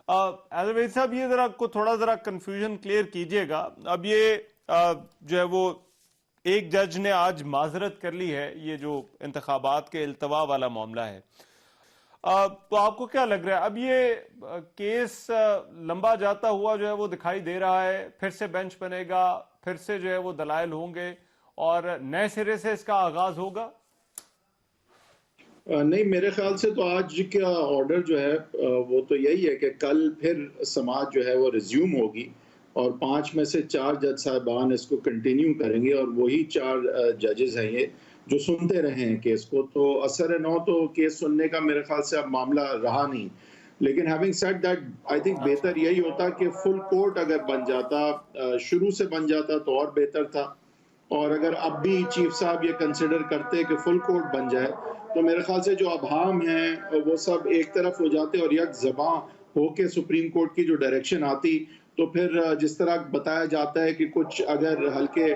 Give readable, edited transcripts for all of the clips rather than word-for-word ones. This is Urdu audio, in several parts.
ایلویز صاحب یہ تھوڑا ذرا کنفیوژن کلیئر کیجئے گا. اب یہ جو ہے وہ ایک جج نے آج معذرت کر لی ہے، یہ جو انتخابات کے التوا والا معاملہ ہے، تو آپ کو کیا لگ رہا ہے اب یہ کیس لمبا جاتا ہوا جو ہے وہ دکھائی دے رہا ہے؟ پھر سے بینچ بنے گا، پھر سے جو ہے وہ دلائل ہوں گے اور نئے سرے سے اس کا آغاز ہوگا؟ نہیں، میرے خیال سے تو آج کا آرڈر جو ہے وہ تو یہی ہے کہ کل پھر سماعت جو ہے وہ ریزیوم ہوگی اور 5 میں سے 4 جج صاحبان اس کو کنٹینیو کریں گے، اور وہی 4 ججز ہیں یہ جو سنتے رہے ہیں کیس کو. تو اثر نو تو کیس سننے کا میرے خیال سے اب معاملہ رہا نہیں. لیکن having said that I think بہتر یہی ہوتا کہ فل کورٹ اگر بن جاتا، شروع سے بن جاتا تو اور بہتر تھا. اور اگر اب بھی چیف صاحب یہ کنسیڈر کرتے کہ فل کورٹ بن جائے تو میرے خیال سے جو ابہام ہیں وہ سب ایک طرف ہو جاتے اور یک زباں ہو کے سپریم کورٹ کی جو ڈائریکشن آتی. تو پھر جس طرح بتایا جاتا ہے کہ کچھ اگر ہلکے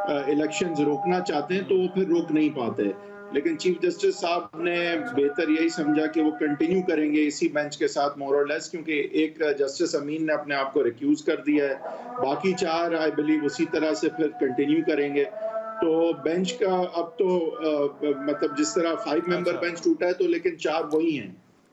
الیکشنز روکنا چاہتے ہیں تو وہ پھر روک نہیں پاتے. لیکن چیف جسٹس صاحب نے بہتر یہی سمجھا کہ وہ کنٹینیو کریں گے اسی بینچ کے ساتھ مور اور لیس، کیونکہ ایک جسٹس امین نے اپنے آپ کو ریکیوز کر دیا ہے، باقی 4 آئی بلیو اسی طرح سے پھر کنٹینیو کریں گے. تو بینچ کا اب تو مطلب جس طرح 5 ممبر بینچ ٹوٹا ہے تو لیکن 4 وہی ہیں،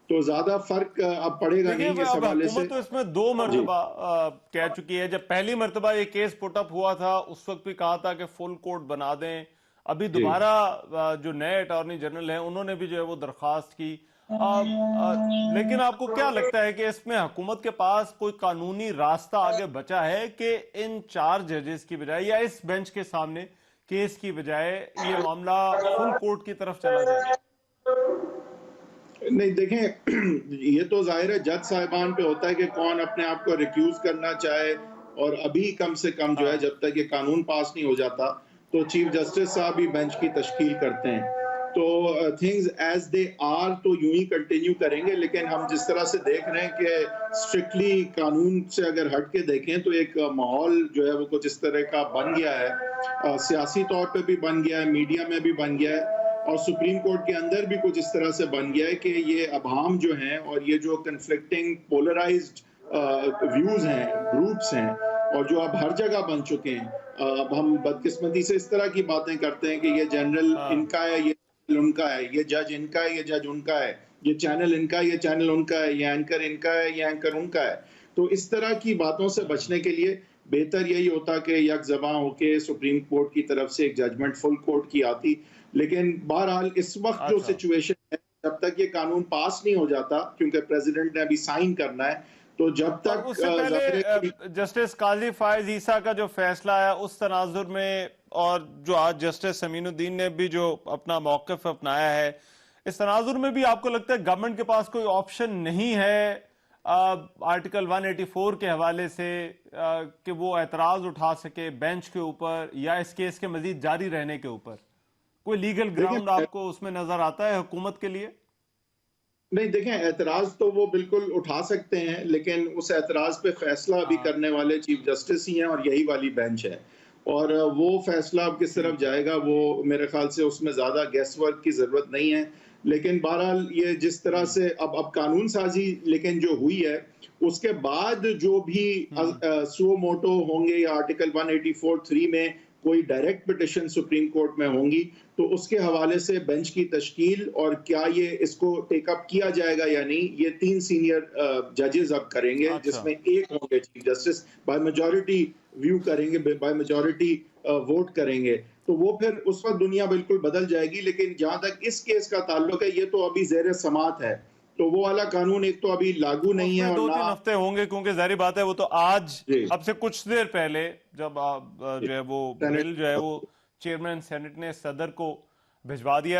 تو زیادہ فرق اب پڑے گا نہیں اس حوالے سے. حکومت تو اس میں 2 مرتبہ کہہ چکی ہے. جب پہلی مرتبہ یہ کیس پٹ اپ ہوا تھا اس وقت بھی کہا تھا کہ فل کورٹ بنا دیں. ابھی دوبارہ جو نئے اٹارنی جنرل ہیں انہوں نے بھی جو ہے وہ درخواست کی. لیکن آپ کو کیا لگتا ہے کہ اس میں حکومت کے پاس کوئی قانونی راستہ آگے بچا ہے کہ ان 4 ججز کی بجائے یا اس بینچ کے سامنے کیس کی بجائے یہ معاملہ فل کورٹ کی طرف چلا جائے؟ نہیں دیکھیں، یہ تو ظاہر ہے جج صاحبان پہ ہوتا ہے کہ کون اپنے آپ کو ریکیوز کرنا چاہے، اور ابھی کم سے کم جو ہے جب تک یہ قانون پاس نہیں ہو جاتا تو چیف جسٹس صاحب ہی بینچ کی تشکیل کرتے ہیں. تو تھنگز ایز دے آر تو یوں ہی کنٹینیو کریں گے. لیکن ہم جس طرح سے دیکھ رہے ہیں کہ اسٹرکٹلی قانون سے اگر ہٹ کے دیکھیں تو ایک ماحول جو ہے وہ کچھ اس طرح کا بن گیا ہے، سیاسی طور پہ بھی بن گیا ہے، میڈیا میں بھی بن گیا ہے، اور سپریم کورٹ کے اندر بھی کچھ اس طرح سے بن گیا ہے کہ یہ ابہام جو ہیں اور یہ جو کنفلکٹنگ پولرائزڈ ویوز ہیں، گروپس ہیں، اور جو اب ہر جگہ بن چکے ہیں. اب ہم بدقسمتی سے اس طرح کی باتیں کرتے ہیں کہ یہ جنرل ان کا ہے، یہ ان کا ہے، یہ جج ان کا ہے، یہ جج ان کا ہے، یہ چینل ان کا ہے، یہ چینل ان کا ہے، یہ اینکر ان کا ہے، یہ اینکر ان کا ہے. تو اس طرح کی باتوں سے بچنے کے لیے بہتر یہی ہوتا کہ یک زباں ہو کے سپریم کورٹ کی طرف سے ایک ججمنٹ فل کورٹ کی آتی. لیکن بہرحال اس وقت جو سچویشن ہے، جب تک یہ قانون پاس نہیں ہو جاتا، کیونکہ پریزیڈنٹ نے ابھی سائن کرنا ہے، تو جب تک اس سے پہلے جسٹس قاضی فائز عیسیٰ کا جو فیصلہ ہے اس تناظر میں، اور جو آج جسٹس امین الدین نے بھی جو اپنا موقف اپنایا ہے، اس تناظر میں بھی آپ کو لگتا ہے گورنمنٹ کے پاس کوئی آپشن نہیں ہے آرٹیکل 184 کے حوالے سے کہ وہ اعتراض اٹھا سکے بینچ کے اوپر یا اس کیس کے مزید جاری رہنے کے اوپر؟ کوئی لیگل گراؤنڈ آپ کو اس میں نظر آتا ہے حکومت کے لیے؟ نہیں دیکھیں، اعتراض تو وہ بالکل اٹھا سکتے ہیں، لیکن اس اعتراض پہ فیصلہ بھی کرنے والے چیف جسٹس ہی ہیں اور یہی والی بینچ ہے. اور وہ فیصلہ اب کس طرف جائے گا وہ میرے خیال سے اس میں زیادہ گیس ورک کی ضرورت نہیں ہے. لیکن بہرحال یہ جس طرح سے اب قانون سازی لیکن جو ہوئی ہے اس کے بعد جو بھی سو موٹو ہوں گے یا آرٹیکل 184(3) میں کوئی ڈائریکٹ پٹیشن سپریم کورٹ میں ہوں گی، تو اس کے حوالے سے بینچ کی تشکیل اور کیا یہ اس کو ٹیک اپ کیا جائے گا یا نہیں، یہ 3 سینئر ججز اب کریں گے، جس میں ایک ہوں گے chief justice, by majority view کریں گے، بائی میجورٹی ووٹ کریں گے. تو وہ پھر اس وقت دنیا بالکل بدل جائے گی. لیکن جہاں تک اس کیس کا تعلق ہے یہ تو ابھی زیر سماعت ہے، تو وہ والا قانون ایک تو ابھی لاگو نہیں ہے، اور 2-3 ہفتے ہوں گے، کیونکہ ظاہری بات ہے وہ تو آج اب سے کچھ دیر پہلے جب جو ہے وہ بل جو ہے وہ چیئرمین سینٹ نے صدر کو بھجوا دیا